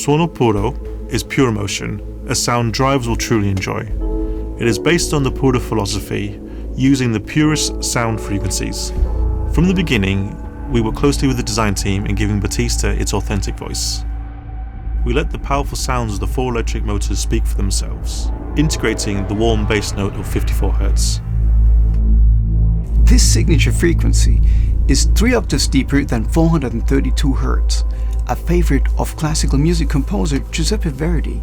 SUONO PURO is pure emotion, a sound drivers will truly enjoy. It is based on the PURO philosophy, using the purest sound frequencies. From the beginning, we worked closely with the design team in giving Battista its authentic voice. We let the powerful sounds of the 4 electric motors speak for themselves, integrating the warm bass note of 54 Hz. This signature frequency is 3 octaves deeper than 432 Hz, a favorite of classical music composer Giuseppe Verdi.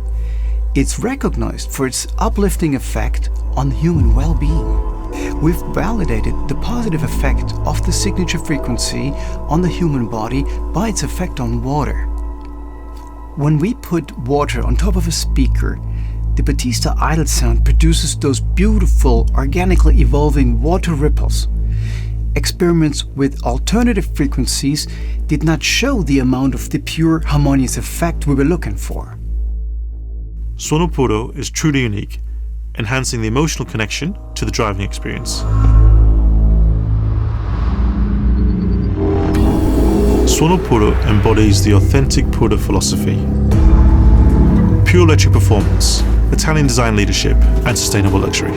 It's recognized for its uplifting effect on human well-being. We've validated the positive effect of the signature frequency on the human body by its effect on water. When we put water on top of a speaker, the Battista idle sound produces those beautiful, organically evolving water ripples. Experiments with alternative frequencies did not show the amount of the pure harmonious effect we were looking for. SUONO PURO is truly unique, enhancing the emotional connection to the driving experience. SUONO PURO embodies the authentic PURO philosophy. Pure electric performance, Italian design leadership, and sustainable luxury.